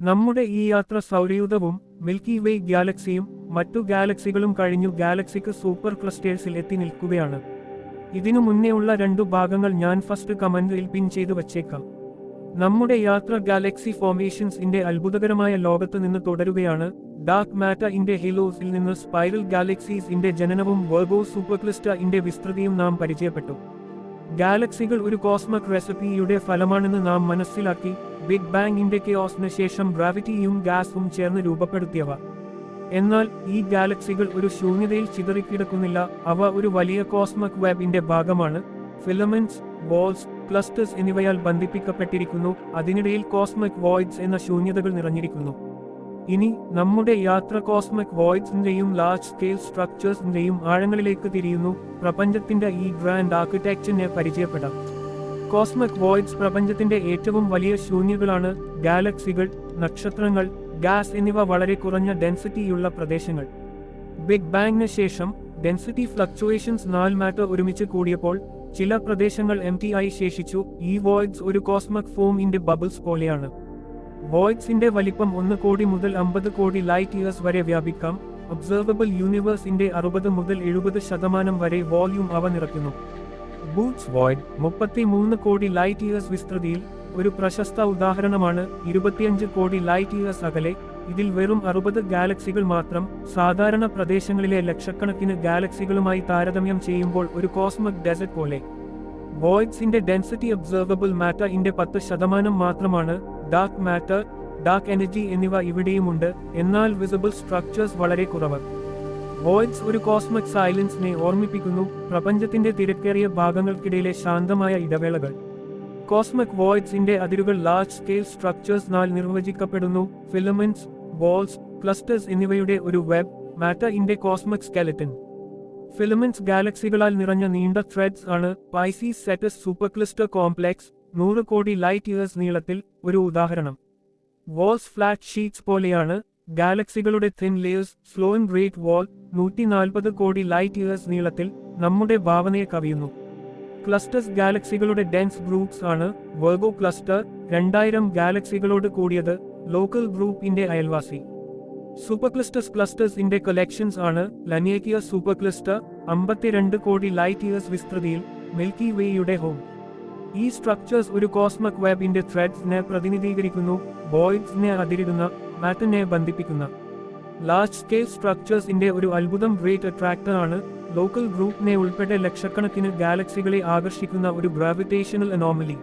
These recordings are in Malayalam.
നമ്മുടെ ഈ യാത്ര സൗരയൂഥവും മിൽക്കി വേ ഗാലക്സിയും മറ്റു ഗാലക്സികളും കഴിഞ്ഞു ഗാലക്സിക്ക് സൂപ്പർ ക്ലസ്റ്റേഴ്സിൽ എത്തി നിൽക്കുകയാണ്. ഇതിനു മുന്നേ ഉള്ള രണ്ടു ഭാഗങ്ങൾ ഞാൻ ഫസ്റ്റ് കമന്റിൽ പിൻ ചെയ്തു വച്ചേക്കാം. നമ്മുടെ യാത്ര ഗാലക്സി ഫോർമേഷൻസ് ഇന്റെ അത്ഭുതകരമായ ലോകത്ത് നിന്ന് തുടരുകയാണ്. ഡാർക്ക് മാറ്റർ ഇന്റെ ഹെലോസിൽ നിന്ന് സ്പൈറൽ ഗാലക്സീസ് ഇന്റെ ജനനവും വെർഗോ സൂപ്പർക്ലിസ്റ്റ ഇന്റെ വിസ്തൃതിയും നാം പരിചയപ്പെട്ടു. ഗാലക്സികൾ ഒരു കോസ്മിക് റെസിപ്പിയുടെ ഫലമാണെന്ന് നാം മനസ്സിലാക്കി. ബിഗ് ബാങ്ങിന്റെ കെയോസിന് ശേഷം ഗ്രാവിറ്റിയും ഗ്യാസും ചേർന്ന് രൂപപ്പെടുത്തിയവ. എന്നാൽ ഈ ഗാലക്സികൾ ഒരു ശൂന്യതയിൽ ചിതറിക്കിടക്കുന്നില്ല. അവ ഒരു വലിയ കോസ്മിക് വെബിന്റെ ഭാഗമാണ്. ഫിലമെന്റ്സ്, ബോൾസ്, ക്ലസ്റ്റേഴ്സ് എന്നിവയാൽ ബന്ധിപ്പിക്കപ്പെട്ടിരിക്കുന്നു. അതിനിടയിൽ കോസ്മിക് വോയിഡ്സ് എന്ന ശൂന്യതകൾ നിറഞ്ഞിരിക്കുന്നു. ഇനി നമ്മുടെ യാത്ര കോസ്മിക് വോയിഡ്സിന്റെയും ലാർജ് സ്കെയിൽ സ്ട്രക്ചേഴ്സിന്റെയും ആഴങ്ങളിലേക്ക് തിരിയുന്നു. പ്രപഞ്ചത്തിന്റെ ഈ ഗ്രാൻഡ് ആർക്കിടെക്ചറിനെ പരിചയപ്പെടാം. കോസ്മിക് വോയിഡ്സ് പ്രപഞ്ചത്തിന്റെ ഏറ്റവും വലിയ ശൂന്യതകളാണ്. ഗാലക്സികൾ, നക്ഷത്രങ്ങൾ, ഗ്യാസ് എന്നിവ വളരെ കുറഞ്ഞ ഡെൻസിറ്റിയുള്ള പ്രദേശങ്ങൾ. ബിഗ് ബാങ്ങിന് ശേഷം ഡെൻസിറ്റി ഫ്ലക്ച്വേഷൻസ് 4 മാറ്റർ ഒരുമിച്ച് കൂടിയപ്പോൾ ചില പ്രദേശങ്ങൾ ആയി ശേഷിച്ചു. ഈ വോയിഡ്സ് ഒരു കോസ്മിക് ഫോം ഇന്റെ ബബിൾസ് പോലെയാണ്. വോയിഡ്സിന്റെ വലിപ്പം 1 കോടി മുതൽ 50 കോടി ലൈറ്റ് ഇയേഴ്സ് വരെ വ്യാപിക്കാം. ഒബ്സർവബിൾ യൂണിവേഴ്സിന്റെ 60 മുതൽ 70% വരെ വോള്യൂം അവ നിറയ്ക്കുന്നു. Boots void 33 crore light years വിസ്തൃതിയിൽ ഒരു പ്രശസ്ത ഉദാഹരണമാണ്. 25 കോടി ലൈറ്റ് ഇയേഴ്സ് അകലെ ഇതിൽ വെറും 60 ഗാലക്സികൾ മാത്രം. സാധാരണ പ്രദേശങ്ങളിലെ ലക്ഷക്കണക്കിന് ഗാലക്സികളുമായി താരതമ്യം ചെയ്യുമ്പോൾ ഒരു കോസ്മിക് ഡെസർട്ട് പോലെ. വോയിഡ്സിന്റെ ഡെൻസിറ്റി ഒബ്സർവബിൾ മാറ്റർ ഇന്റെ 10% മാത്രമാണ്. ഡാർക്ക് മാറ്റർ, ഡാർക്ക് എനർജി എന്നിവ ഇവിടെയുമുണ്ട്. എന്നാൽ വിസിബിൾ സ്ട്രക്ചേഴ്സ് വളരെ കുറവ്. വോയിഡ്സ് ഒരു കോസ്മിക് സൈലൻസിനെ ഓർമ്മിപ്പിക്കുന്നു. പ്രപഞ്ചത്തിന്റെ തിരക്കേറിയ ഭാഗങ്ങൾക്കിടയിലെ ശാന്തമായ ഇടവേളകൾ. കോസ്മിക് വോയിഡ്സിന്റെ അതിരുകൾ ലാർജ് സ്കെയിൽ സ്ട്രക്ചേഴ്സിനാൽ നിർവചിക്കപ്പെടുന്നു. ഫിലമെന്റ്സ്, ബോൾസ്, ക്ലസ്റ്റേഴ്സ് എന്നിവയുടെ ഒരു വെബ്. മാറ്റർ ഇന്റെ കോസ്മിക് സ്കെലറ്റൻ. ഫിലമെന്റ്സ് ഗാലക്സികളാൽ നിറഞ്ഞ നീണ്ട ത്രെഡ്സ് ആണ്. പൈസീസ് സെറ്റസ് സൂപ്പർക്ലിസ്റ്റർ കോംപ്ലെക്സ് 100 കോടി ലൈറ്റ് ഇയേഴ്സ് നീളത്തിൽ ഒരു ഉദാഹരണം. വോൾസ് ഫ്ലാറ്റ് ഷീറ്റ്സ് പോലെയാണ്. ഗാലക്സികളുടെ തിൻ ലെയേഴ്സ് സ്ലോയിൻ ഗ്രേറ്റ് വാൾ 140 കോടി ലൈറ്റ് ഇയേഴ്സ് നീളത്തിൽ നമ്മുടെ ഭാവനയെ കവിയുന്നു. ക്ലസ്റ്റേഴ്സ് ഗാലക്സികളുടെ ഡെൻസ് ഗ്രൂപ്പ്സ് ആണ്. വെർഗോ ക്ലസ്റ്റർ 2000 ഗാലക്സികളോട് കൂടിയത്. ലോക്കൽ ഗ്രൂപ്പിന്റെ അയൽവാസി. സൂപ്പർക്ലിസ്റ്റസ് ക്ലസ്റ്റേഴ്സ് ഇന്റെ കളക്ഷൻസ് ആണ്. ലനിയേക്കിയ സൂപ്പർക്ലിസ്റ്റർ 52 കോടി ലൈറ്റ് ഇയേഴ്സ് വിസ്തൃതിയിൽ മിൽക്കി വേയുടെ ഹോം. ഈ സ്ട്രക്ചേഴ്സ് ഒരു കോസ്മിക് വെബിന്റെ ത്രെഡ്സിനെ പ്രതിനിധീകരിക്കുന്നു. വോയിഡ്സിനെ അതിരിടുന്ന, മാറ്ററിനെ ബന്ധിപ്പിക്കുന്ന. ലാർജ് സ്കെയിൽ സ്ട്രക്ചേഴ്സിന്റെ ഒരു അത്ഭുതം ഗ്രേറ്റ് അട്രാക്ടർ ആണ്. ലോക്കൽ ഗ്രൂപ്പിനെ ഉൾപ്പെടെ ലക്ഷക്കണക്കിന് ഗാലക്സികളെ ആകർഷിക്കുന്ന ഒരു gravitational anomaly.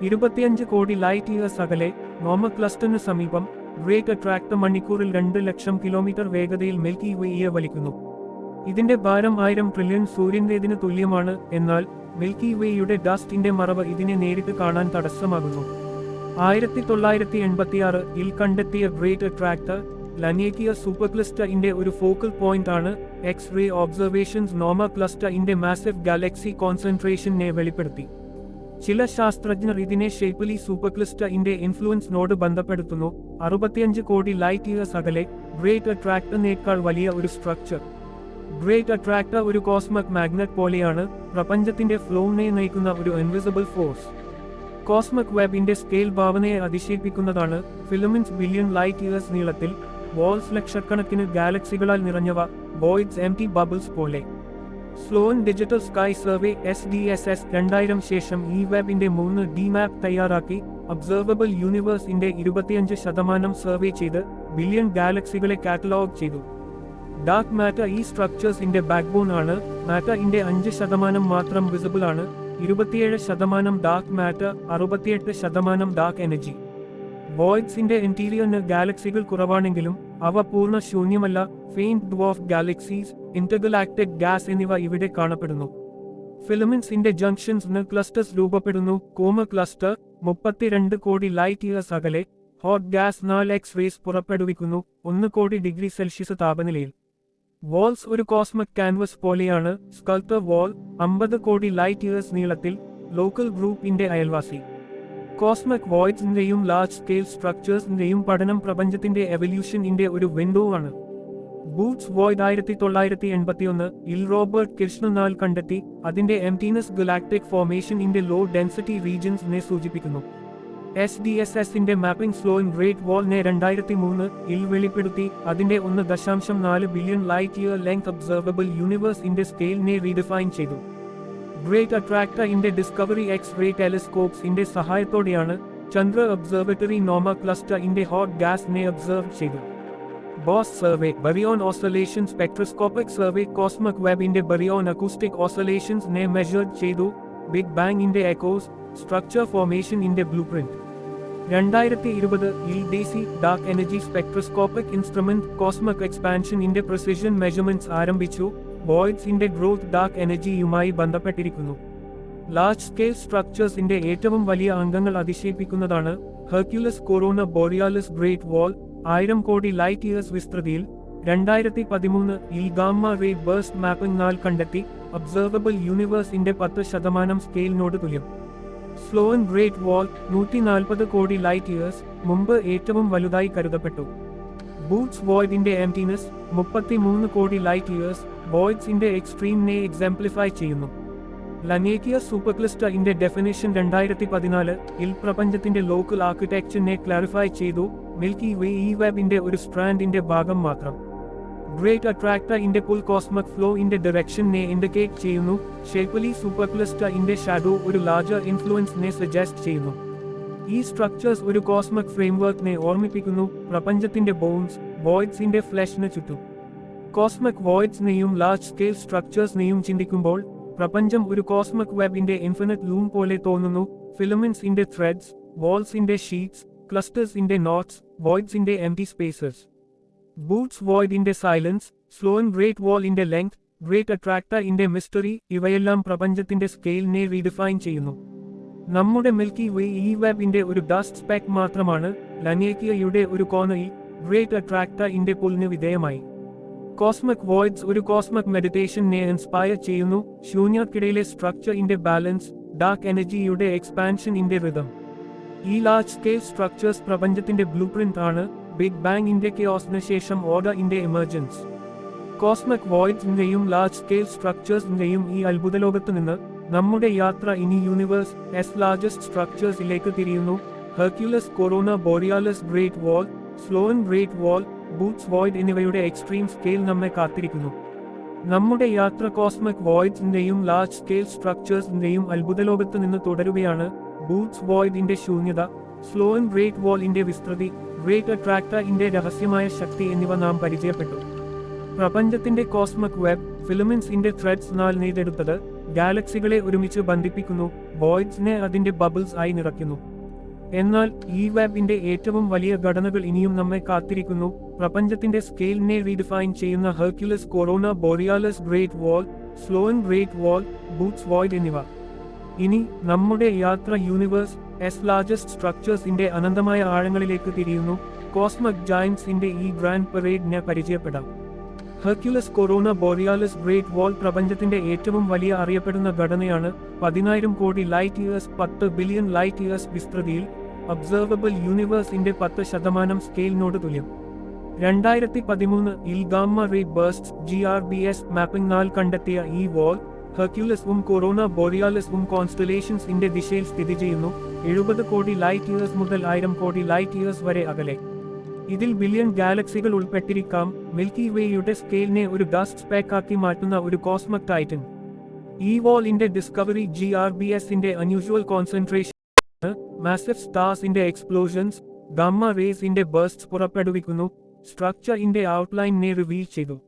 25 crore light years അകലെ നോമ ക്ലസ്റ്ററിന് സമീപം ഗ്രേറ്റ് അട്രാക്ടർ മണിക്കൂറിൽ 2 ലക്ഷം കിലോമീറ്റർ വേഗതയിൽ മിൽക്കി വേയെ വലിക്കുന്നു. ഇതിന്റെ ഭാരം 1000 ട്രില്യൺ സൂര്യന്റേതിന് തുല്യമാണ്. എന്നാൽ മിൽക്കി വേയുടെ ഡസ്റ്റിന്റെ മറവ് ഇതിനെ നേരിട്ട് കാണാൻ തടസ്സമാകുന്നു. 1986 കണ്ടെത്തിയ ഗ്രേറ്റ് അട്രാക്ടർ ലനിയേക്കിയ സൂപ്പർക്ലിസ്റ്റർ ഇന്റെ ഒരു ഫോക്കൽ പോയിന്റ് ആണ്. എക്സ്-റേ ഒബ്സർവേഷൻസ് നോമ ക്ലസ്റ്റർ ഇന്റെ മാസീവ് ഗാലക്സി കോൺസെൻട്രേഷനെ വെളിപ്പെടുത്തി. ചില ശാസ്ത്രജ്ഞർ ഇതിനെ ഷേപ്പിലി സൂപ്പർക്ലിസ്റ്റർ ഇന്റെ ഇൻഫ്ലുവൻസ് നോട് ബന്ധപ്പെടുത്തുന്നു. 65 കോടി ലൈറ്റ് ഇയേഴ്സ് അകലെ ഗ്രേറ്റ് അട്രാക്ടറിനേക്കാൾ വലിയ ഒരു സ്ട്രക്ചർ. ഗ്രേറ്റ് അട്രാക്ടർ ഒരു കോസ്മിക് മാഗ്നറ്റ് പോലെയാണ്. പ്രപഞ്ചത്തിന്റെ ഫ്ലോനെ നയിക്കുന്ന ഒരു ഇൻവിസിബിൾ ഫോഴ്സ്. കോസ്മിക് വെബിന്റെ സ്കെയിൽ ഭാവനയെ അതിശയിപ്പിക്കുന്നതാണ്. ഫിലമെന്റ്സ് ബില്യൺ ലൈറ്റ് ഇയേഴ്സ് നീളത്തിൽ. വോൾസ് ലക്ഷക്കണക്കിന് ഗാലക്സികളാൽ നിറഞ്ഞവ. വോയിഡ്സ് എംപ്റ്റി ബബിൾസ് പോലെ. Sloan digital sky survey SDSS 2000 ശേഷം ഈ വെബിന്റെ 3D മാപ്പ് തയ്യാറാക്കി. ഒബ്സർവബിൾ യൂണിവേഴ്സ് ഇന്റെ 25% സർവേ ചെയ്ത് ബില്യൺ ഗാലക്സികളെ കാറ്റലോഗ് ചെയ്തു. ഡാർക്ക് മാറ്റർ ഈ സ്ട്രക്ചേഴ്സ് ഇന്റെ ബാക്ക്ബോൺ ആണ്. മാറ്റർ ഇന്റെ 5% മാത്രം വിസിബിൾ ആണ്. 27% ഡാർക്ക് മാറ്റർ, 68% ഡാർക്ക് എനർജി. വോയിഡ്സിന്റെ ഇന്റീരിയറിന് ഗാലക്സികൾ കുറവാണെങ്കിലും അവ പൂർണ്ണ ശൂന്യമല്ല. ഫെയിന്റ് ഡ്വാർഫ് ഗാലക്സീസ്, ഇന്റർഗലാക്ടിക് ഗ്യാസ് എന്നിവ ഇവിടെ കാണപ്പെടുന്നു. ഫിലമെന്റ്സിന്റെ ജംഗ്ഷൻസ് ക്ലസ്റ്റേഴ്സ് രൂപപ്പെടുന്നു. കോമ ക്ലസ്റ്റർ 32 കോടി ലൈറ്റ് ഇയേഴ്സ് അകലെ. ഹോട്ട് ഗ്യാസ് 4 എക്സ്-റേസ് പുറപ്പെടുവിക്കുന്നു 1 കോടി ഡിഗ്രി സെൽഷ്യസ് താപനിലയിൽ. വോൾസ് ഒരു കോസ്മിക് ക്യാൻവസ് പോലെയാണ്. സ്കൾപ്റ്റർ വാൾ 50 കോടി ലൈറ്റ് ഇയേഴ്സ് നീളത്തിൽ. ലോക്കൽ ഗ്രൂപ്പിന്റെ അയൽവാസി. കോസ്മിക് വോയിഡ്സിന്റെയും ലാർജ് സ്കെയിൽ സ്ട്രക്ചേഴ്സിന്റെയും പഠനം പ്രപഞ്ചത്തിന്റെ എവല്യൂഷൻ ഇന്റെ ഒരു വിൻഡോ ആണ്. ബൂട്ട്സ് വോയിഡ് 1981 റോബർട്ട് കിർഷ്ണനാൽ കണ്ടെത്തി. അതിന്റെ എംപ്റ്റീനസ് ഗലാക്ടിക് ഫോർമേഷൻ ഇന്റെ ലോ ഡെൻസിറ്റി റീജിയൻസിനെ സൂചിപ്പിക്കുന്നു. SDSSന്റെ മാപ്പിംഗ് സ്ലോ ഇൻ ഗ്രേറ്റ് വാളിനെ 2003 വെളിപ്പെടുത്തി അതിന്റെ 1.4 billion light year length observable യൂണിവേഴ്സിന്റെ സ്കെയിലിനെ റീഡിഫൈൻ ചെയ്തു. ഗ്രേറ്റ് അട്രാക്ടറിന്റെ ഡിസ്കവറി എക്സ്-റേ ടെലിസ്കോപ്സിന്റെ സഹായത്തോടെയാണ് ചന്ദ്ര ഒബ്സർവേറ്ററി നോമ ക്ലസ്റ്ററിന്റെ ഹോട്ട് ഗ്യാസിനെ ഒബ്സർവ് ചെയ്തു. BOSS survey, baryon oscillation spectroscopic survey, cosmic വെബിന്റെ ബറിയോൺ അക്കൂസ്റ്റിക് ഓസലേഷൻസ് മെഷർ ചെയ്തു. ബിഗ് ബാങ്ങിന്റെ എക്കോസ്, സ്ട്രക്ചർ ഫോർമേഷന്റെ blueprint. 2020 DC dark energy spectroscopic instrument cosmic എക്സ്പാൻഷന്റെ precision measurements ആരംഭിച്ചു. വോയിഡ്സിന്റെ ഗ്രോത്ത് ഡാർക്ക് എനർജിയുമായി ബന്ധപ്പെട്ടിരിക്കുന്നു. ലാർജ് സ്കെയിൽ സ്ട്രക്ചേഴ്സിന്റെ ഏറ്റവും വലിയ അംഗങ്ങൾ അതിശയിപ്പിക്കുന്നതാണ്. Hercules Corona Borealis Great Wall 1000 crore light years വിസ്തൃതിയിൽ 2013 ഗാമ റേ ബേഴ്സ്റ്റ് മാപ്പിംഗ് 4 കണ്ടെത്തി. ഒബ്സർവബിൾ യൂണിവേഴ്സിന്റെ 10% സ്കെയിലിനോട് തുല്യം. സ്ലോൻ ഗ്രേറ്റ് വാൾ 140 കോടി ലൈറ്റ് ഇയേഴ്സ് മുമ്പ് ഏറ്റവും വലുതായി കരുതപ്പെട്ടു. Boots വോയിഡിന്റെ emptiness 33 crore light years വോയിഡ്സിന്റെ എക്സ്ട്രീമിനെ എക്സാംപ്ലിഫൈ ചെയ്യുന്നു. ലനേക്കിയ സൂപ്പർക്ലസ്റ്ററിന്റെ ഡെഫിനിഷൻ 2014 പ്രപഞ്ചത്തിന്റെ ലോക്കൽ ആർക്കിടെക്ചറിനെ ക്ലാരിഫൈ ചെയ്തു. മിൽക്കി വേ ഈ വെബിന്റെ ഒരു സ്ട്രാൻഡിന്റെ ഭാഗം മാത്രം. ഗ്രേറ്റ് അട്രാക്ടറിന്റെ പുൾ കോസ്മിക് ഫ്ലോ ഡയറക്ഷനെ ഇൻഡിക്കേറ്റ് ചെയ്യുന്നു. ഷേപ്പലി സൂപ്പർക്ലസ്റ്ററിന്റെ ഷാഡോ ഒരു ലാർജർ ഇൻഫ്ലുവൻസിനെ സജസ്റ്റ് ചെയ്യുന്നു. ഈ സ്ട്രക്ചേഴ്സ് ഒരു കോസ്മിക് ഫ്രെയിംവർക്കിനെ ഓർമ്മിപ്പിക്കുന്നു, പ്രപഞ്ചത്തിന്റെ ബോൺസ് വോയിഡ്സിന്റെ ഫ്ലഷിന് ചുറ്റും. കോസ്മിക് വോയിഡ്സിനെയും ലാർജ് സ്കെയിൽ സ്ട്രക്ചേഴ്സിനെയും ചിന്തിക്കുമ്പോൾ പ്രപഞ്ചം ഒരു കോസ്മിക് വെബിന്റെ ഇൻഫിനിറ്റ് ലൂം പോലെ തോന്നുന്നു. ഫിലമെന്റ്സിന്റെ ത്രെഡ്സ്, വാൾസിന്റെ ഷീറ്റ്സ്, ക്ലസ്റ്റേഴ്സിന്റെ നോട്ട്സ്, വോയിഡ്സിന്റെ എംപ്റ്റി സ്പേസസ്. ബൂട്ട്സ് വോയിഡിന്റെ സൈലൻസ്, സ്ലോൻ ഗ്രേറ്റ് വാളിന്റെ ലെങ്ത്, ഗ്രേറ്റ് അട്രാക്ടറിന്റെ മിസ്റ്ററി ഇവയെല്ലാം പ്രപഞ്ചത്തിന്റെ സ്കെയിലിനെ റീഡിഫൈൻ ചെയ്യുന്നു. നമ്മുടെ മിൽക്കി വേ ഈ വെബിന്റെ ഒരു ഡസ്റ്റ് സ്പെക്ക് മാത്രമാണ്. ലനേക്കിയയുടെ ഒരു കോണയിൽ ഗ്രേറ്റ് അട്രാക്ടറിന്റെ പുളിന് വിധേയമായി. കോസ്മിക് വോയിഡ്സ് ഒരു കോസ്മിക് മെഡിറ്റേഷനെ ഇൻസ്പയർ ചെയ്യുന്നു. ശൂന്യതയ്ക്കിടയിലെ സ്ട്രക്ചറിന്റെ ബാലൻസ്, ഡാർക്ക് എനർജിയുടെ എക്സ്പാൻഷന്റെ റിതം. ഈ ലാർജ് സ്കെയിൽ സ്ട്രക്ചേഴ്സ് പ്രപഞ്ചത്തിന്റെ ബ്ലൂപ്രിന്റ് ആണ്. ബിഗ് ബാങ്ങിന്റെ കെയോസിന് ശേഷം ഓർഡറിന്റെ എമർജൻസ്. കോസ്മിക് വോയിഡ്സിന്റെയും ലാർജ് സ്കെയിൽ സ്ട്രക്ചേഴ്സിന്റെയും ഈ അത്ഭുതലോകത്ത് നിന്ന് നമ്മുടെ യാത്ര ഇനി യൂണിവേഴ്സ് ലാർജസ്റ്റ് സ്ട്രക്ചേഴ്സിലേക്ക് തിരിയുന്നു. ഹെർക്യുലസ് കൊറോണ ബോറിയാലിസ് ഗ്രേറ്റ് വാൾ, സ്ലോൻ ഗ്രേറ്റ് വാൾ, ബൂട്ട്സ് വോയിഡ് എന്നിവയുടെ എക്സ്ട്രീം സ്കെയിൽ നമ്മെ കാത്തിരിക്കുന്നു. നമ്മുടെ യാത്ര കോസ്മിക് വോയിഡ്സിന്റെയും ലാർജ് സ്കെയിൽ സ്ട്രക്ചേഴ്സിന്റെയും അത്ഭുതലോകത്ത് നിന്ന് തുടരുകയാണ്. ബൂട്ട്സ് വോയിഡിന്റെ ശൂന്യത, സ്ലോൻ ഗ്രേറ്റ് വാളിന്റെ വിസ്തൃതി, ഗ്രേറ്റ് അട്രാക്ടറിന്റെ രഹസ്യമായ ശക്തി എന്നിവ നാം പരിചയപ്പെട്ടു. പ്രപഞ്ചത്തിന്റെ കോസ്മിക് വെബ്, ഫിലമെന്റ്സിന്റെ ത്രെഡ്സ് നെയ്തെടുത്തത് ഗാലക്സികളെ ഒരുമിച്ച് ബന്ധിപ്പിക്കുന്നു, വോയിഡ്സിനെ അതിന്റെ ബബിൾസ് ആയി നിറയ്ക്കുന്നു. എന്നാൽ ഈ വെബിന്റെ ഏറ്റവും വലിയ ഘടനകൾ ഇനിയും നമ്മെ കാത്തിരിക്കുന്നു. പ്രപഞ്ചത്തിന്റെ സ്കെയിലിനെ റീഡിഫൈൻ ചെയ്യുന്ന ഹെർക്യുലസ് കൊറോണ ബോറിയാലിസ് ഗ്രേറ്റ് വാൾ, സ്ലോൻ ഗ്രേറ്റ് വാൾ, ബൂട്ട്സ് വോയിഡ് എന്നിവ. ഇനി നമ്മുടെ യാത്ര യൂണിവേഴ്സ് ലാർജസ്റ്റ് സ്ട്രക്ചേഴ്സിന്റെ അനന്തമായ ആഴങ്ങളിലേക്ക് തിരിയുന്നു. കോസ്മിക് ജയന്റ്സിന്റെ ഈ ഗ്രാൻഡ് പരേഡിനെ പരിചയപ്പെടാം. Hercules Corona Borealis Great Wall പ്രപഞ്ചത്തിന്റെ ഏറ്റവും വലിയ അറിയപ്പെടുന്ന ഘടനയാണ്. 10,000 crore light years 10 billion light years വിസ്തൃതിയിൽ. ഒബ്സർവബിൾ യൂണിവേഴ്സിന്റെ 10% സ്കെയിലിനോട് തുല്യം. 2013 gamma ray burst GRBS mapping 4 കണ്ടെത്തിയ ഈ വാൾ ഹെർക്യുലസും കൊറോണ ബോറിയാലിസും കോൺസ്റ്റലേഷൻസിന്റെ ദിശയിൽ സ്ഥിതി ചെയ്യുന്നു. 70 കോടി ലൈറ്റ് ഇയേഴ്സ് മുതൽ 1000 കോടി ലൈറ്റ് ഇയേഴ്സ് വരെ അകലെ. ഇതിൽ ബില്യൺ ഗാലക്സികൾ ഉൾപ്പെട്ടിരിക്കാം. മിൽക്കി വേയുടെ സ്കെയിലിനെ ഒരു ഡസ്റ്റ് സ്പെക്കാക്കി മാറ്റുന്ന ഒരു കോസ്മിക് ടൈറ്റൻ. ഈ വാളിന്റെ ഡിസ്കവറി GRBSന്റെ അൺയൂഷ്വൽ കോൺസെൻട്രേഷൻ, മാസീവ് സ്റ്റാർസിന്റെ എക്സ്പ്ലോഷൻസ്, ഗാമ റേസിന്റെ ബേഴ്സ്റ്റ്സ് പുറപ്പെടുവിക്കുന്നു. സ്ട്രക്ചറിന്റെ ഔട്ട്ലൈനിനെ റിവീൽ ചെയ്തു.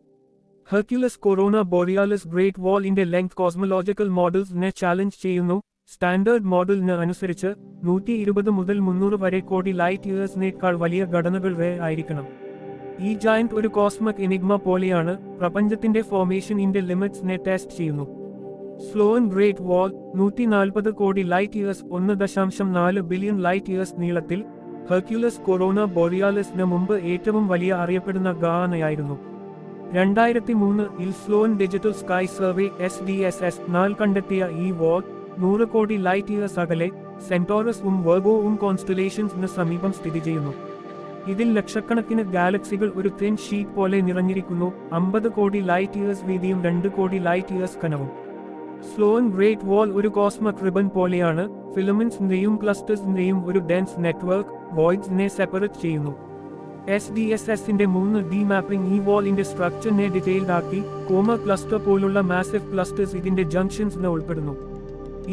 ഹെർക്യുലസ് കൊറോണ ബോറിയാലിസ് ഗ്രേറ്റ് വാളിന്റെ ലെങ്ത് കോസ്മോളജിക്കൽ മോഡൽസിനെ ചാലഞ്ച് ചെയ്യുന്നു. സ്റ്റാൻഡേർഡ് മോഡലിന് അനുസരിച്ച് 120 മുതൽ 300 വരെ കോടി ലൈറ്റ് ഇയേഴ്സിനേക്കാൾ വലിയ ഘടനകൾ ആയിരിക്കണം. ഈ ജയന്റ് ഒരു കോസ്മിക് എനിഗ്മ പോലെയാണ്. പ്രപഞ്ചത്തിന്റെ ഫോർമേഷന്റെ ലിമിറ്റ്സിനെ ടെസ്റ്റ് ചെയ്യുന്നു. സ്ലോൻ ഗ്രേറ്റ് വാൾ 140 കോടി light years 1.4 billion light years നീളത്തിൽ. ഹെർക്യുലസ് കൊറോണ ബോറിയാലിസിന് മുമ്പ് ഏറ്റവും വലിയ അറിയപ്പെടുന്ന ഗാനയായിരുന്നു. 2003 സ്ലോൻ ഡിജിറ്റൽ സ്കൈ സർവേ SDSS 4 കണ്ടെത്തിയ ഈ വാൾ 100 കോടി ലൈറ്റ് ഇയേഴ്സ് അകലെ സെന്റോറസും വെർഗോവും കോൺസ്റ്റലേഷൻസിന് സമീപം സ്ഥിതി ചെയ്യുന്നു. ഇതിൽ ലക്ഷക്കണക്കിന് ഗാലക്സികൾ ഒരു തിൻ ഷീറ്റ് പോലെ നിറഞ്ഞിരിക്കുന്നു. 50 കോടി ലൈറ്റ് ഇയേഴ്സ് വീതിയും 2 കോടി ലൈറ്റ് ഇയേഴ്സ് കനവും. സ്ലോൻ ഗ്രേറ്റ് വാൾ ഒരു കോസ്മിക് റിബൺ പോലെയാണ്, ഫിലമെന്റ്സിന്റെയും ക്ലസ്റ്റേഴ്സിന്റെയും ഒരു ഡെൻസ് നെറ്റ്വർക്ക് വോയിഡ്സിനെ സെപ്പറേറ്റ് ചെയ്യുന്നു. SDSSന്റെ 3D മാപ്പിംഗ് ഈ വാളിന്റെ സ്ട്രക്ചറിനെ ഡീറ്റെയിൽഡ് ആക്കി. കോമ ക്ലസ്റ്റർ പോലുള്ള മാസീവ് ക്ലസ്റ്റേഴ്സ് ഇതിന്റെ ജംഗ്ഷൻസിന് ഉൾപ്പെടുന്നു.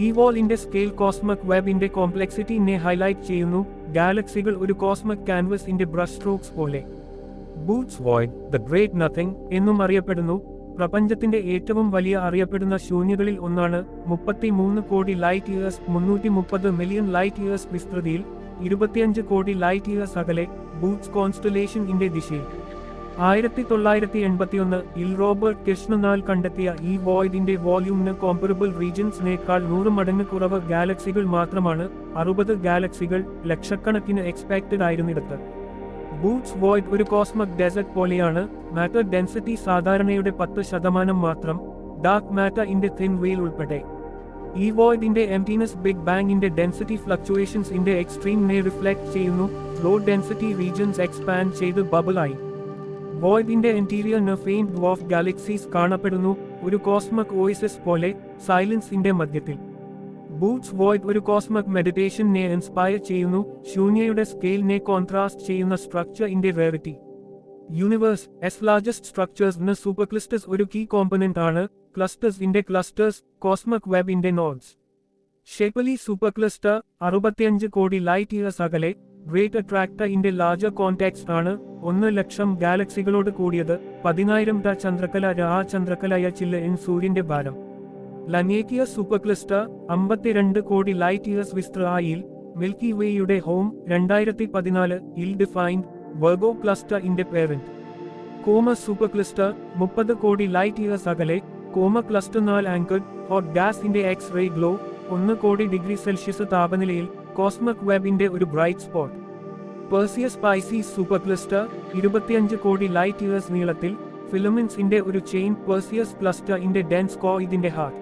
ഈ വാളിന്റെ സ്കെയിൽ കോസ്മിക് വെബിന്റെ കോംപ്ലക്സിറ്റിനെ ഹൈലൈറ്റ് ചെയ്യുന്നു. ഗാലക്സികൾ ഒരു കോസ്മിക് ക്യാൻവസിന്റെ ബ്രഷ് സ്ട്രോക്സ് പോലെ. Bootes void, the great nothing എന്നും അറിയപ്പെടുന്നു. പ്രപഞ്ചത്തിന്റെ ഏറ്റവും വലിയ അറിയപ്പെടുന്ന ശൂന്യതകളിൽ ഒന്നാണ്. 33 crore light years 330 million light years വിസ്തൃതിയിൽ 25 കോടി ലൈറ്റ് ഇയേഴ്സ് അകലെ ബൂട്ട്സ് കോൺസ്റ്റലേഷൻ ഇന്റെ ദിശയിൽ. 1981 റോബർട്ട് കൃഷ്ണനാൽ കണ്ടെത്തിയ ഈ വോയിഡിന്റെ വോള്യൂമിന് കോമ്പറബിൾ റീജൻസിനേക്കാൾ 100 മടങ്ങ് കുറവ് ഗാലക്സികൾ മാത്രമാണ്. 60 ഗാലക്സികൾ ലക്ഷക്കണക്കിന് എക്സ്പെക്റ്റഡ് ആയിരുന്നിടത്ത്. ബൂട്ട്സ് വോയിഡ് ഒരു കോസ്മിക് ഡെസർട്ട് പോലെയാണ്. മാറ്റർ ഡെൻസിറ്റി സാധാരണയുടെ 10% മാത്രം, ഡാർക്ക് മാറ്റർ ഇന്റെ തിൻ വെയിൽ ഉൾപ്പെടെ. ഈ വോയിഡിന്റെ എംപ്റ്റിനെസ് ബിഗ് ബാങ്ങിന്റെ ഡെൻസിറ്റി ഫ്ലക്ച്വേഷൻസ് ഇന്റെ എക്സ്ട്രീമിനെ റിഫ്ലക്ട് ചെയ്യുന്നു. ലോ ഡെൻസിറ്റി റീജൻസ് എക്സ്പാൻഡ് ചെയ്ത് ബബിൾ ആയി. വോയിഡിന്റെ ഇന്റീരിയറിന് ഫെയിന്റ് ഡ്വാർഫ് ഗാലക്സീസ് കാണപ്പെടുന്നു, ഒരു കോസ്മിക് ഓയസിസ് പോലെ സൈലൻസിന്റെ മധ്യത്തിൽ. ബൂട്ട്സ് വോയിഡ് ഒരു കോസ്മിക് മെഡിറ്റേഷനെ ഇൻസ്പയർ ചെയ്യുന്നു, ശൂന്യയുടെ സ്കെയിലിനെ കോൺട്രാസ്റ്റ് ചെയ്യുന്ന സ്ട്രക്ചർ ഇന്റെ റേറിറ്റി. യൂണിവേഴ്സ് ലാർജസ്റ്റ് സ്ട്രക്ചേഴ്സ് സൂപ്പർക്ലസ്റ്റേഴ്സ് ഒരു കീ കോമ്പണന്റ് ആണ്. ക്ലസ്റ്റേഴ്സ് ഇന്റെ ക്ലസ്റ്റേഴ്സ്, കോസ്മിക് വെബ് ഇന്റെ നോഡ്സ്. ഷേപ്പലി സൂപ്പർക്ലസ്റ്റർ 65 കോടി ലൈറ്റ് ഇയേഴ്സ് അകലെ. ഗ്രേറ്റ് അട്രാക്ടർ ഇന്റെ ലാർജർ കോൺടാക്സ്റ്റ് ആണ്. 1,00,000 ഗാലക്സികളോട് കൂടിയത്. 10,000 ചന്ദ്രക്കല ചന്ദ്രക്കലയ ചില്ല ഇൻ സൂര്യന്റെ ഭാരം. ലനേക്കിയ സൂപ്പർക്ലസ്റ്റർ 52 കോടി ലൈറ്റ് ഇയേഴ്സ് വിസ്തൃതിയിൽ. മിൽക്കി വേയുടെ ഹോം 2014 ഡിഫൈൻഡ് വെർഗോ ക്ലസ്റ്റർ ഇന്റെ parent. Coma supercluster 30 crore light years അകലെ. Coma cluster 4 anchored hot gas ഇന്റെ X ray glow. 1 crore degree Celsius താപനിലയിൽ കോസ്മിക് വെബിന്റെ ഒരു bright spot. Perseus Pisces supercluster 25 crore light years നീളത്തിൽ. ഫിലമെന്റ്സ് ഇന്റെ ഒരു ചെയിൻ. പെർസിയസ് ക്ലസ്റ്റർ ഇന്റെ ഡെൻസ് കോ ഇതിന്റെ ഹാർട്ട്.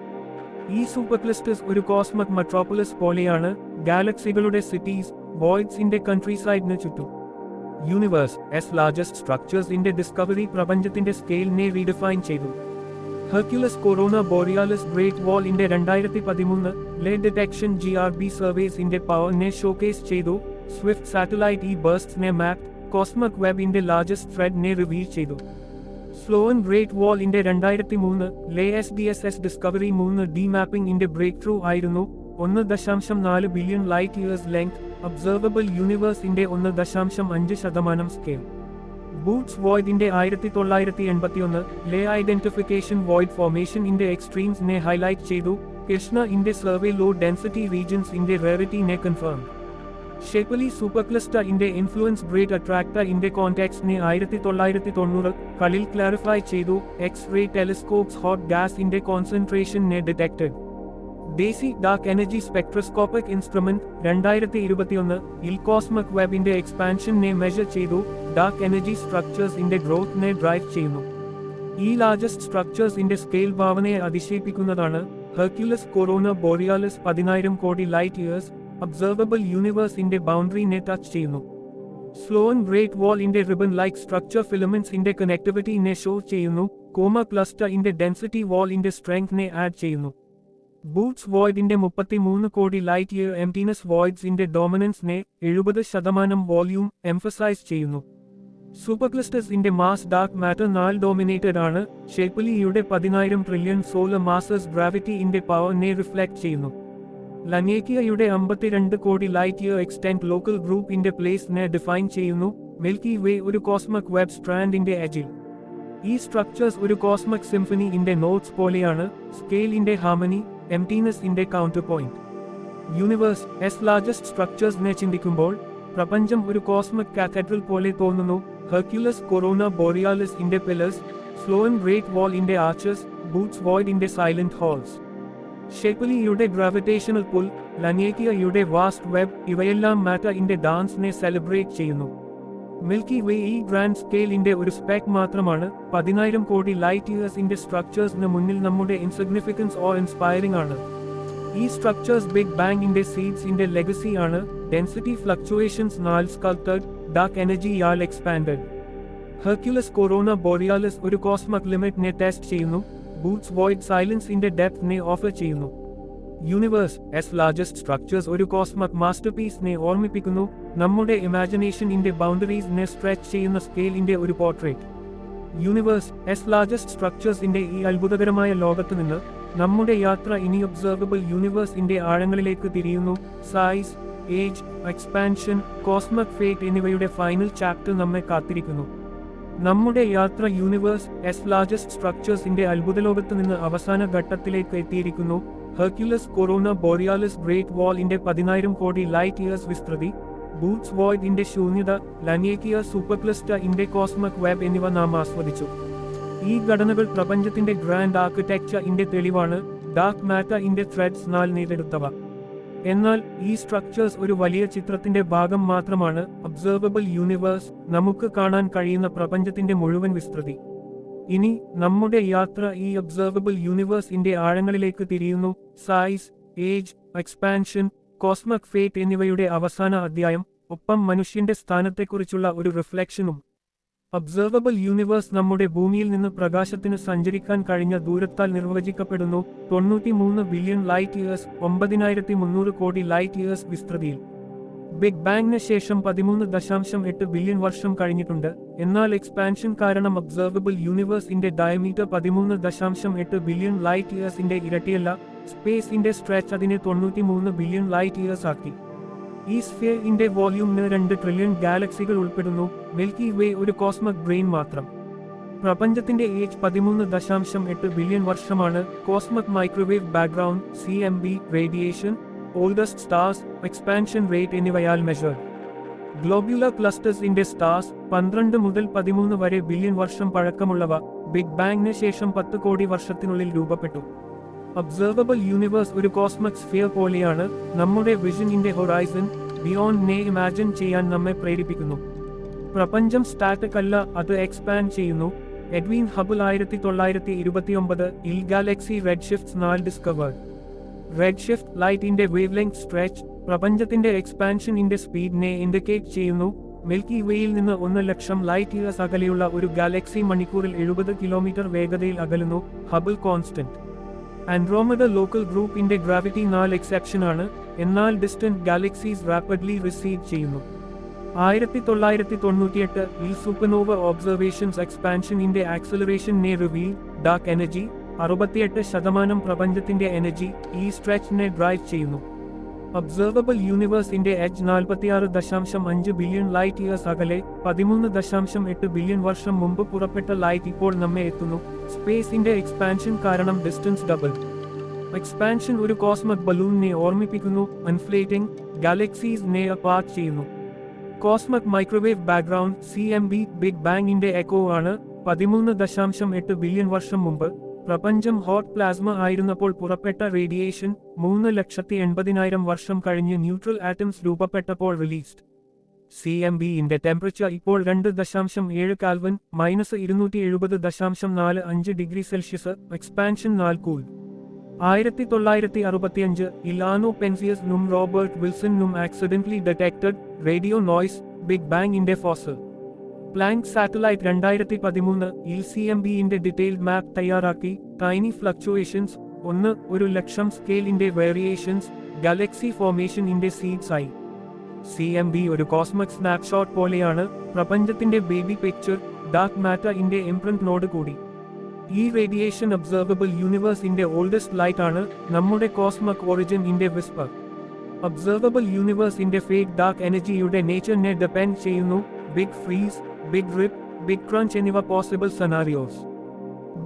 ഈ സൂപ്പർക്ലസ്റ്റേഴ്സ് ഒരു കോസ്മിക് മെട്രോപോളിസ് പോലെയാണ്, ഗാലക്സികളുടെ സിറ്റീസ്, വോയിഡ്സ് ഇന്റെ കൺട്രീസൈഡിന് ചുറ്റും. യൂണിവേഴ്സ് ലാർജസ്റ്റ് സ്ട്രക്ചേഴ്സ് ഇന്റെ ഡിസ്കവറി പ്രപഞ്ചത്തിന്റെ സ്കെയിലിനെ റീഡിഫൈൻ ചെയ്തു. Hercules Corona Borealis Great Wall ഇന്റെ 2013 ഡിറ്റക്ഷൻ GRB സർവേസ് ഇന്റെ പവറിനെ ഷോക്കേസ് ചെയ്തു. സ്വിഫ്റ്റ് സാറ്റലൈറ്റ് ഈ ബേർസ്റ്റിനെ മാപ്പ് കോസ്മിക് വെബ് ഇന്റെ ലാർജസ്റ്റ് ത്രെഡിനെ റിവീൽ ചെയ്തു. സ്ലോൻ ഗ്രേറ്റ് വാൾ ഇന്റെ 2003 SDSS ഡിസ്കവറി 3D മാപ്പിംഗ് ഇന്റെ ബ്രേക്ക് ത്രൂ ആയിരുന്നു. 1.4 billion light years length. Observable universe ഇന്റെ 1.5% സ്കെയിൽ. ബൂട്ട്സ് വോയിഡ് ഇന്റെ 1981 ഐഡന്റിഫിക്കേഷൻ വോയിഡ് ഫോർമേഷൻ ഇന്റെ എക്സ്ട്രീംസിനെ ഹൈലൈറ്റ് ചെയ്തു. കൃഷ്ണ ഇന്റെ സർവേ ലോ ഡെൻസിറ്റി റീജൻസ് ഇന്റെ റേറിറ്റിനെ കൺഫേം. ഷേപ്പലി സൂപ്പർക്ലസ്റ്റർ ഇന്റെ ഇൻഫ്ലുവൻസ് ഗ്രേറ്റ് അട്രാക്ടർ ഇന്റെ കോൺടാക്ട്സിനെ 1990 ക്ലാരിഫൈ ചെയ്തു. X ray telescopes hot gas ഇന്റെ കോൺസെൻട്രേഷനെ detected. DESI dark energy spectroscopic instrument 2021 cosmic വെബിന്റെ എക്സ്പാൻഷനെ മെഷർ ചെയ്തു. ഡാർക്ക് എനർജി സ്ട്രക്ചേഴ്സ് ഇന്റെ ഗ്രോത്തിനെ ഡ്രൈവ് ചെയ്യുന്നു. ഈ ലാർജസ്റ്റ് സ്ട്രക്ചേഴ്സ് ഇന്റെ സ്കെയിൽ ഭാവനയെ അതിശയിപ്പിക്കുന്നതാണ്. Hercules Corona Borealis 10,000 crore light years. Observable universe ഇന്റെ ബൗണ്ടറിനെ ടച്ച് ചെയ്യുന്നു. സ്ലോൻ ഗ്രേറ്റ് വാൾ ഇന്റെ റിബൺ ലൈക്ക് സ്ട്രക്ചർ ഫിലമെന്റ്സ് ഇന്റെ കണക്ടിവിറ്റിനെ ഷോ ചെയ്യുന്നു. കോമ ക്ലസ്റ്റർ ഇന്റെ ഡെൻസിറ്റി വാൾ ഇന്റെ സ്ട്രെങ്തിനെ ആഡ് ചെയ്യുന്നു. Boots വോയിഡിന്റെ 33 crore light year emptiness voids ഇന്റെ ഡോമിനൻസിനെ 70% വോള്യൂം എംഫസൈസ് ചെയ്യുന്നു. സൂപ്പർക്ലസ്റ്റേഴ്സ് ഇന്റെ മാസ് ഡാർക്ക് മാറ്റർ 4 ഡോമിനേറ്റഡ് ആണ്. ഷേപ്പലിയുടെ 10,000 ട്രില്യൺ സോളർ മാസസ് ഗ്രാവിറ്റി ഇന്റെ പവറിനെ റിഫ്ലക്ട് ചെയ്യുന്നു. ലനേക്കിയയുടെ 52 crore light year extend local group ഇന്റെ പ്ലേസിനെ ഡിഫൈൻ ചെയ്യുന്നു. മിൽക്കി വേ ഒരു കോസ്മിക് വെബ് സ്ട്രാൻഡിന്റെ എജിൽ. ഈ സ്ട്രക്ചേഴ്സ് ഒരു കോസ്മിക് സിംഫണി ഇന്റെ നോട്ട്സ് പോലെയാണ്. സ്കെയിൽ ഇന്റെ ഹാർമണി, എംപ്റ്റിനെസ് ഇന്റെ കൗണ്ടർ പോയിന്റ്. യൂണിവേഴ്സ് ലാർജസ്റ്റ് സ്ട്രക്ചേഴ്സിനെ ചിന്തിക്കുമ്പോൾ പ്രപഞ്ചം ഒരു കോസ്മിക് കാത്തഡ്രൽ പോലെ തോന്നുന്നു. ഹെർക്യുലസ് കൊറോണ ബോറിയാലിസ് ഇന്റെ പില്ലേഴ്സ്, സ്ലോൻ ഗ്രേറ്റ് വാൾ ഇന്റെ ആർച്ചേഴ്സ്, ബൂട്ട്സ് വോയിഡ് ഇന്റെ സൈലന്റ് ഹോൾസ്. ഷേപ്പലിയുടെ ഗ്രാവിറ്റേഷണൽ പുൾ, ലനേക്കിയയുടെ വാസ്റ്റ് വെബ്, ഇവയെല്ലാം മാറ്റർ ഇന്റെ ഡാൻസിനെ സെലിബ്രേറ്റ് ചെയ്യുന്നു. മിൽക്കി വേ ഈ ഗ്രാൻഡ് സ്കെയിലിന്റെ ഒരു സ്പെക് മാത്രമാണ്. 10,000 കോടി ലൈറ്റ് ഇയേഴ്സ് ഇന്റെ സ്ട്രക്ചേഴ്സിന് മുന്നിൽ നമ്മുടെ ഇൻസിഗ്നിഫിക്കൻസ് ഓർ ഇൻസ്പയറിംഗ് ആണ്. ഈ സ്ട്രക്ചേഴ്സ് ബിഗ് ബാങ്ങിന്റെ സീഡ്സ് ഇന്റെ ലെഗസി ആണ്. Density fluctuations 4 sculpted, dark energy expanded. Hercules Corona Borealis ഒരു കോസ്മിക് ലിമിറ്റിനെ ടെസ്റ്റ് ചെയ്യുന്നു. ബൂട്ട്സ് വോയിഡ് സൈലൻസിന്റെ ഡെപ്തിനെ ഓഫർ ചെയ്യുന്നു. യൂണിവേഴ്സ് എസ് ലാർജസ്റ്റ് സ്ട്രക്ചേഴ്സ് ഒരു കോസ്മിക് മാസ്റ്റർപീസിനെ ഓർമ്മിപ്പിക്കുന്നു, നമ്മുടെ ഇമാജിനേഷനിന്റെ ബൗണ്ടറീസിനെ സ്ട്രെച്ച് ചെയ്യുന്ന സ്കെയിലിന്റെ ഒരു പോർട്രേറ്റ്. യൂണിവേഴ്സ് എസ് ലാർജസ്റ്റ് സ്ട്രക്ചേഴ്സിന്റെ ഈ അത്ഭുതകരമായ ലോകത്ത് നിന്ന് നമ്മുടെ യാത്ര ഇനി ഒബ്സർവബിൾ യൂണിവേഴ്സിന്റെ ആഴങ്ങളിലേക്ക് തിരിയുന്നു. Size, age, expansion, cosmic fate എന്നിവയുടെ ഫൈനൽ ചാപ്റ്റർ നമ്മെ കാത്തിരിക്കുന്നു. നമ്മുടെ യാത്ര യൂണിവേഴ്സ് എസ് ലാർജസ്റ്റ് സ്ട്രക്ചേഴ്സിന്റെ അത്ഭുതലോകത്ത് നിന്ന് അവസാന ഘട്ടത്തിലേക്ക് എത്തിയിരിക്കുന്നു. ഹെർക്യുലസ് കൊറോണ ബോറിയാലിസ് ഗ്രേറ്റ് വാളിന്റെ 10,000 കോടി ലൈറ്റ് ഇയേഴ്സ് വിസ്തൃതി, ബൂട്ട്സ് വോയിഡ് ഇന്റെ ശൂന്യത, ലനിയേക്കിയ സൂപ്പർക്ലസ്റ്റർ ഇന്റെ കോസ്മിക് വെബ് എന്നിവ നാം ആസ്വദിച്ചു. ഈ ഘടനകൾ പ്രപഞ്ചത്തിന്റെ ഗ്രാൻഡ് ആർക്കിടെക്ചർ ഇന്റെ തെളിവാണ്, ഡാർക്ക് മാറ്റർ ഇന്റെ ത്രെഡ്സ് നാൽ നെയ്തെടുത്തവ. എന്നാൽ ഈ സ്ട്രക്ചേഴ്സ് ഒരു വലിയ ചിത്രത്തിന്റെ ഭാഗം മാത്രമാണ്. ഒബ്സർവബിൾ യൂണിവേഴ്സ്, നമുക്ക് കാണാൻ കഴിയുന്ന പ്രപഞ്ചത്തിന്റെ മുഴുവൻ വിസ്തൃതി. ഇനി നമ്മുടെ യാത്ര ഈ ഒബ്സർവബിൾ യൂണിവേഴ്സിന്റെ ആഴങ്ങളിലേക്ക് തിരിയുന്നു. Size, age, expansion, cosmic fate എന്നിവയുടെ അവസാന അധ്യായം, ഒപ്പം മനുഷ്യന്റെ സ്ഥാനത്തെക്കുറിച്ചുള്ള ഒരു റിഫ്ലക്ഷനും. ഒബ്സർവബിൾ യൂണിവേഴ്സ് നമ്മുടെ ഭൂമിയിൽ നിന്ന് പ്രകാശത്തിന് സഞ്ചരിക്കാൻ കഴിഞ്ഞ ദൂരത്താൽ നിർവചിക്കപ്പെടുന്നു. 93 ബില്യൺ ലൈറ്റ് ഇയേഴ്സ്, 9,300 കോടി ലൈറ്റ് ഇയേഴ്സ് വിസ്തൃതിയിൽ. ബിഗ് ബാങ്ങിന് ശേഷം 13.8 ബില്യൺ വർഷം കഴിഞ്ഞിട്ടുണ്ട്. എന്നാൽ എക്സ്പാൻഷൻ കാരണം ഒബ്സർവബിൾ യൂണിവേഴ്സിന്റെ ഡയമീറ്റർ 13.8 ബില്യൺ ലൈറ്റ് ഇയേഴ്സിന്റെ ഇരട്ടിയല്ല. സ്പേസിന്റെ സ്ട്രെച്ച് അതിനെ 93 ബില്യൺ ലൈറ്റ് ഇയേഴ്സ് ആക്കി. ഈ സ്ഫിയറിന്റെ വോള്യൂമിന് 2 ട്രില്യൺ ഗാലക്സികൾ ഉൾപ്പെടുന്നു. മിൽക്കി വേ ഒരു കോസ്മിക് ബ്രെയിൻ മാത്രം. പ്രപഞ്ചത്തിന്റെ ഏജ് 13.8 ബില്യൺ വർഷമാണ്. Cosmic microwave background, CMB, radiation, oldest stars, expansion rate എന്നിവയാൽ മെഷർ. ഗ്ലോബ്യുലർ ക്ലസ്റ്റേഴ്സിന്റെ സ്റ്റാർസ് 12 മുതൽ 13 വരെ ബില്യൺ വർഷം പഴക്കമുള്ളവ ബിഗ് ബാങ്ങിന് ശേഷം 10 കോടി വർഷത്തിനുള്ളിൽ രൂപപ്പെട്ടു. ഒബ്സർവബിൾ യൂണിവേഴ്സ് ഒരു കോസ്മിക് സ്ഫിയർ പോലെയാണ്. നമ്മുടെ വിഷനിന്റെ ഹൊറൈസൺ ബിയോണ്ടിനെ ഇമാജിൻ ചെയ്യാൻ നമ്മെ പ്രേരിപ്പിക്കുന്നു. പ്രപഞ്ചം സ്റ്റാറ്റിക് അല്ല, അത് എക്സ്പാൻഡ് ചെയ്യുന്നു. എഡ്വിൻ ഹബിൾ 1929 ഇൽ ഗാലക്സി റെഡ്ഷിഫ്റ്റ് 4 ഡിസ്കവേർഡ്. റെഡ്ഷിഫ്റ്റ് ലൈറ്റിന്റെ വേവ്ലെങ്ത് സ്ട്രെച്ച് പ്രപഞ്ചത്തിന്റെ എക്സ്പാൻഷനിന്റെ സ്പീഡിനെ ഇൻഡിക്കേറ്റ് ചെയ്യുന്നു. മിൽക്കി വേയിൽ നിന്ന് 1,00,000 ലൈറ്റ് ഇയേഴ്സ് അകലെയുള്ള ഒരു ഗാലക്സി മണിക്കൂറിൽ 70 കിലോമീറ്റർ വേഗതയിൽ അകലുന്നു. Hubble constant. ആൻഡ്രോമഡ ലോക്കൽ ഗ്രൂപ്പിന്റെ ഗ്രാവിറ്റി 4 എക്സെപ്ഷനാണ്, എന്നാൽ ഡിസ്റ്റന്റ് ഗാലക്സീസ് റാപ്പിഡ്ലി റിസീഡ് ചെയ്യുന്നു. 1998 ഇൽ സൂപ്പർനോവ ഒബ്സർവേഷൻസ് എക്സ്പാൻഷനിന്റെ ആക്സലറേഷനെ റിവീൽ. ഡാർക്ക് എനർജി 68% പ്രപഞ്ചത്തിന്റെ എനർജി ഈ സ്ട്രെച്ചിനെ ഡ്രൈവ് ചെയ്യുന്നു. ഒബ്സർവബിൾ യൂണിവേഴ്സിന്റെ എഡ്ജ് 46.5 ബില്യൺ ലൈറ്റ് ഇയേഴ്സ് അകലെ. 13.8 ബില്യൺ വർഷം മുമ്പ് പുറപ്പെട്ട ലൈറ്റ് ഇപ്പോൾ നമ്മെ എത്തുന്നു. സ്പേസിന്റെ എക്സ്പാൻഷൻ കാരണം ഡിസ്റ്റൻസ് ഡബിൾ. എക്സ്പാൻഷൻ ഒരു കോസ്മിക് ബലൂണിനെ ഓർമ്മിപ്പിക്കുന്നു. ഇൻഫ്ലേറ്റിംഗ് ഗാലക്സീസിനെ അപ്പാർട്ട് ചെയ്യുന്നു. Cosmic microwave background, CMB, big ബാങ്ങിന്റെ എക്കോ ആണ്. 13.8 ബില്യൺ വർഷം മുമ്പ് പ്രപഞ്ചം ഹോട്ട് പ്ലാസ്മ ആയിരുന്നപ്പോൾ പുറപ്പെട്ട റേഡിയേഷൻ 3,80,000 വർഷം കഴിഞ്ഞ് ന്യൂട്രൽ ആറ്റംസ് രൂപപ്പെട്ടപ്പോൾ റിലീസ്ഡ്. CMB-ന്റെ ടെമ്പറേച്ചർ ഇപ്പോൾ 2.7 Kelvin, -270.45 degree Celsius. Expansion 4 cool. 1965 ഇലാനോ പെൻസിയസ് നും റോബർട്ട് വിൽസൺ നും accidentally detected radio noise, big ബാങ്ങിന്റെ ഫോസൽ. പ്ലാങ്ക് സാറ്റലൈറ്റ് 2013 ഇൽ CMB-ന്റെ ഡീറ്റെയിൽഡ് മാപ്പ് തയ്യാറാക്കി. ടൈനി ഫ്ലക്ച്വേഷൻസ് 1/1,00,000 സ്കെയിലിന്റെ വേരിയേഷൻസ് ഗാലക്സി ഫോർമേഷൻ ഇന്റെ സീഡ്സ് ആയി. CMB ഒരു കോസ്മിക് സ്നാപ്ഷോട്ട് പോലെയാണ്. പ്രപഞ്ചത്തിന്റെ ബേബി പിക്ചർ, ഡാർക്ക് മാറ്റർ ഇന്റെ ഇംപ്രിന്റ് കൂടി. ഈ റേഡിയേഷൻ ഒബ്സർവബിൾ യൂണിവേഴ്സിന്റെ ഓൾഡസ്റ്റ് ലൈറ്റ് ആണ്. നമ്മുടെ കോസ്മിക് ഒറിജിൻ ഇന്റെ വിസ്പർ. ഒബ്സർവബിൾ യൂണിവേഴ്സിന്റെ ഫേറ്റ് ഡാർക്ക് എനർജിയുടെ നേച്ചറിനെ ഡിപെൻഡ് ചെയ്യുന്നു. Big freeze, big rip, big crunch എന്നിവ possible scenarios.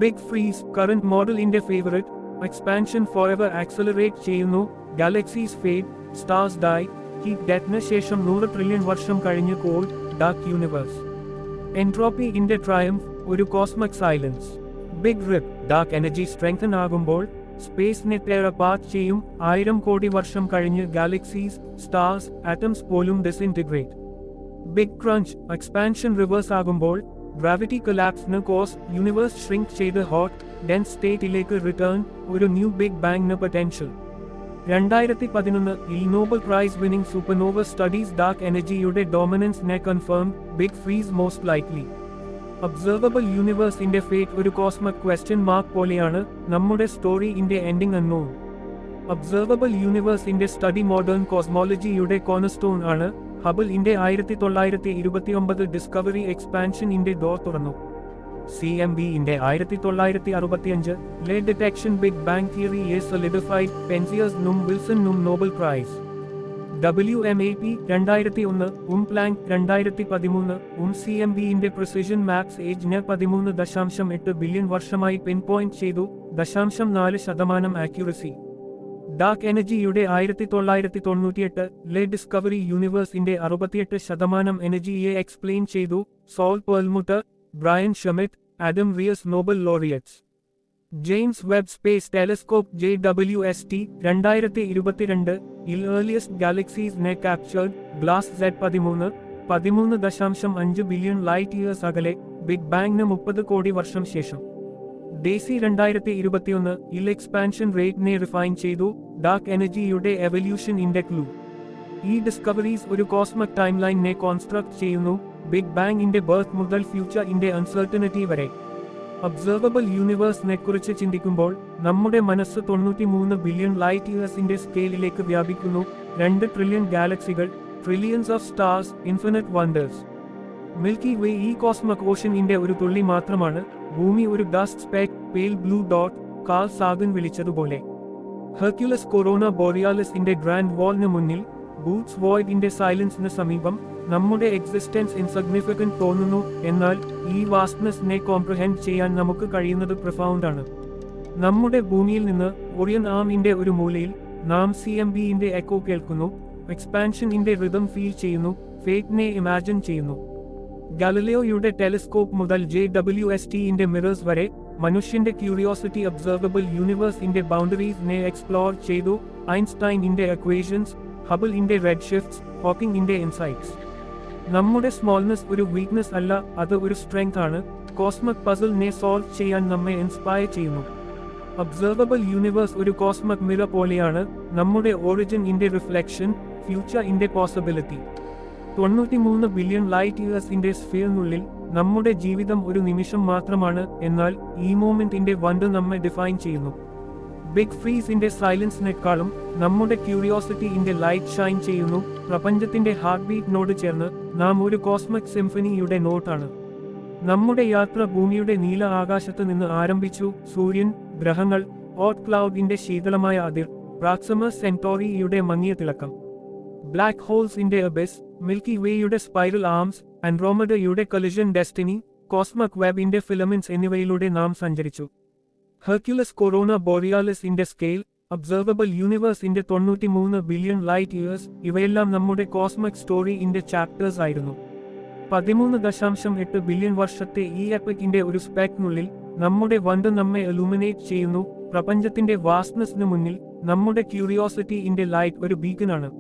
Big freeze current മോഡലിന്റെ ഫേവറേറ്റ്. എക്സ്പാൻഷൻ ഫോറെവർ ആക്സലറേറ്റ് ചെയ്യുന്നു. Galaxies fade, stars die. Heat ഡെത്തിന് ശേഷം 100 ട്രില്യൺ വർഷം കഴിഞ്ഞ് കോൾഡ് ഡാർക്ക് യൂണിവേഴ്സ്. എൻട്രോപ്പി ഇന്റെ ട്രയംഫ് ഒരു cosmic silence. Big rip dark energy strengthen ആകുമ്പോൾ സ്പേസിനെ ടേർ അപ്പാർട്ട് ചെയ്യും. 1000 കോടി വർഷം കഴിഞ്ഞ് ഗാലക്സീസ്, സ്റ്റാർസ്, ആറ്റംസ് പോലും disintegrate. Big crunch expansion reverse ആകുമ്പോൾ ഗ്രാവിറ്റി കൊലാപ്സിന് കോസ് യൂണിവേഴ്സ് ഷ്രിങ്ക് ചെയ്ത് ഹോട്ട് ഡെൻസ് സ്റ്റേറ്റിലേക്ക് റിട്ടേൺ. ഒരു ന്യൂ ബിഗ് ബാങ്ങിന് പൊട്ടൻഷ്യൽ. 2011 ഇൽ Nobel prize winning supernova studies dark എനർജിയുടെ ഡോമിനൻസിനെ confirm. Big freeze most likely. Observable യൂണിവേഴ്സിന്റെ ഫേറ്റ് ഒരു കോസ്മിക് ക്വസ്റ്റ്യൻ മാർക്ക് പോലെയാണ്, നമ്മുടെ സ്റ്റോറി ഇന്റെ എൻഡിംഗ് അൺനോൺ. ഒബ്സർവബിൾ യൂണിവേഴ്സിന്റെ സ്റ്റഡി മോഡേൺ കോസ്മോളജിയുടെ കോർണർസ്റ്റോൺ ആണ്. ഹബിൾ ഇന്റെ 1929 ഡിസ്കവറി എക്സ്പാൻഷൻ ഇന്റെ ഡോർ തുറന്നു. CMB ഇന്റെ 1965 ലെ ഡിറ്റക്ഷൻ ബിഗ് ബാങ് തിയറി എ സോളിഡിഫൈഡ് പെൻസിയസ് നും വിൽസൺ നും Nobel prize. WMAP 2001 Planck 2013 CMB ഇന്റെ പ്രിസിഷൻ മാപ്സ് ഏജിന് 13.8 ബില്യൺ വർഷമായി പിൻ പോയിന്റ് ചെയ്തു. 0.4% ആക്യുറസി. ഡാർക്ക് എനർജിയുടെ 1998 ലെ ഡിസ്കവറി യൂണിവേഴ്സിന്റെ 68% എനർജിയെ എക്സ്പ്ലെയിൻ ചെയ്തു. Saul Perlmutter, Brian Schmidt, Adam Riess Nobel laureates. James Webb space telescope JWST 2022 ഇൽ ഏർലിയസ്റ്റ് ഗാലക്സീസ് നെ captured. GLASS Z13 13.5 billion light years അകലെ, ബിഗ് ബാങ്ങിന് 30 കോടി വർഷം ശേഷം. ഡേസി 2021 ഇൽ എക്സ്പാൻഷൻ റേറ്റിനെ റിഫൈൻ ചെയ്തു. ഡാർക്ക് എനർജിയുടെ എവല്യൂഷൻ ഇന്റെ ക്ലൂ. ഈ ഡിസ്കവറീസ് ഒരു കോസ്മിക് ടൈംലൈനിനെ കോൺസ്ട്രക്ട് ചെയ്യുന്നു, ബിഗ് ബാങ് ഇന്റെ ബർത്ത് മുതൽ ഫ്യൂച്ചർ ഇന്റെ അൺസർട്ടനിറ്റി വരെ. ഒബ്സർവബിൾ യൂണിവേഴ്സിനെ കുറിച്ച് ചിന്തിക്കുമ്പോൾ നമ്മുടെ മനസ്സ് 93 ബില്യൺ ലൈറ്റ് ഇയേഴ്സിന്റെ സ്കെയിലിലേക്ക് വ്യാപിക്കുന്നു. 2 ട്രില്യൺ ഗാലക്സികൾ, trillions of stars, infinite wonders. Milky Way ഈ കോസ്മിക് ഓഷൻ ഇന്റെ ഒരു തുള്ളി മാത്രമാണ്. ഭൂമി ഒരു dust speck, pale blue dot, Carl Sagan വിളിച്ചതുപോലെ. ഹെർക്യുലസ് കൊറോണ ബോറിയാലിസ് ഇന്റെ ഗ്രാൻഡ് വാളിന് മുന്നിൽ, ബൂട്ട്സ് വോയിഡ് ഇന്റെ സൈലൻസിന് സമീപം നമ്മുടെ എക്സിസ്റ്റൻസ് ഇൻസിഗ്നിഫിക്കന്റ് തോന്നുന്നു. എന്നാൽ ഈ വാസ്റ്റ്നെസ്സിനെ കോംപ്രഹെൻഡ് ചെയ്യാൻ നമുക്ക് കഴിയുന്നത് പ്രൊഫൗണ്ടാണ്. നമ്മുടെ ഭൂമിയിൽ നിന്ന് ഓറിയൻ ആം ഇന്റെ ഒരു മൂലയിൽ നാം CMB ഇന്റെ എക്കോ കേൾക്കുന്നു, എക്സ്പാൻഷൻ ഇന്റെ റിതം ഫീൽ ചെയ്യുന്നു, ഫേറ്റിനെ ഇമാജിൻ ചെയ്യുന്നു. ഗാലിലിയോയുടെ ടെലിസ്കോപ്പ് മുതൽ JWST ഇന്റെ മിറേഴ്സ് വരെ മനുഷ്യന്റെ ക്യൂരിയോസിറ്റി ഒബ്സർവബിൾ യൂണിവേഴ്സ് ഇന്റെ ബൗണ്ടറീസിനെ എക്സ്പ്ലോർ ചെയ്തു. ഐൻസ്റ്റൈൻ ഇന്റെ എക്വേഷൻസ്, ഹബിൾ ഇന്റെ റെഡ് ഷിഫ്റ്റ്സ്, ഹോക്കിംഗ് ഇന്റെ ഇൻസൈറ്റ്സ്. നമ്മുടെ സ്മോൾനെസ് ഒരു വീക്ക്നെസ് അല്ല, അത് ഒരു സ്ട്രെങ്ത് ആണ്. കോസ്മിക് പസിലിനെ സോൾവ് ചെയ്യാൻ നമ്മെ ഇൻസ്പയർ ചെയ്യുന്നു. ഒബ്സർവബിൾ യൂണിവേഴ്സ് ഒരു കോസ്മിക് മിറർ പോലെയാണ്, നമ്മുടെ ഒറിജിൻ ഇന്റെ റിഫ്ലക്ഷൻ, ഫ്യൂച്ചർ ഇന്റെ പോസിബിലിറ്റി. 93 ബില്യൺ ലൈറ്റ് ഇയേഴ്സിന്റെ സ്ഫിയറിനുള്ളിൽ നമ്മുടെ ജീവിതം ഒരു നിമിഷം മാത്രമാണ്. എന്നാൽ ഈ മൊമെന്റിന്റെ വണ്ടർ നമ്മെ ഡിഫൈൻ ചെയ്യുന്നു. ബിഗ് ഫ്രീസിന്റെ സൈലൻസിനേക്കാളും നമ്മുടെ ക്യൂരിയോസിറ്റി ഇന്റെ ലൈറ്റ് ഷൈൻ ചെയ്യുന്നു. പ്രപഞ്ചത്തിന്റെ ഹാർട്ട് ബീറ്റിനോട് ചേർന്ന് നാം ഒരു കോസ്മിക് സിംഫണിയുടെ നോട്ടാണ്. നമ്മുടെ യാത്ര ഭൂമിയുടെ നീല ആകാശത്ത് നിന്ന് ആരംഭിച്ചു. സൂര്യൻ, ഗ്രഹങ്ങൾ, ഹോട്ട് ക്ലൗഡിന്റെ ശീതളമായ അതിർ, പ്രാക്സിമസ് സെന്റോറിയുടെ മങ്ങിയ തിളക്കം, ബ്ലാക്ക് ഹോൾസ് ഇന്റെ അബിസ്, മിൽക്കി വേയുടെ സ്പൈറൽ ആംസ്, ആൻഡ്രോമഡയുടെ കൊളിഷൻ ഡെസ്റ്റിനി, കോസ്മിക് വെബ് ഇന്റെ ഫിലമെന്റ്സ് എന്നിവയിലൂടെ നാം സഞ്ചരിച്ചു. ഹെർക്യുലസ് കൊറോണ ബോറിയാലിസ് ഇന്റെ സ്കെയിൽ, ഒബ്സർവബിൾ യൂണിവേഴ്സ് ഇന്റെ 93 ബില്യൺ ലൈറ്റ് ഇയേഴ്സ്, ഇവയെല്ലാം നമ്മുടെ കോസ്മിക് സ്റ്റോറി ഇന്റെ ചാപ്റ്റേഴ്സ് ആയിരുന്നു. 13.8 ബില്യൺ വർഷത്തെ ഈ എപ്പിക്കിന്റെ ഒരു സ്പെക്കിനുള്ളിൽ നമ്മുടെ വണ്ടർ നമ്മെ ഇലൂമിനേറ്റ് ചെയ്യുന്നു. പ്രപഞ്ചത്തിന്റെ വാസ്റ്റ്നെസ്സിന് മുന്നിൽ നമ്മുടെ ക്യൂരിയോസിറ്റി ഇന്റെ ലൈറ്റ് ഒരു ബീക്കനാണ്.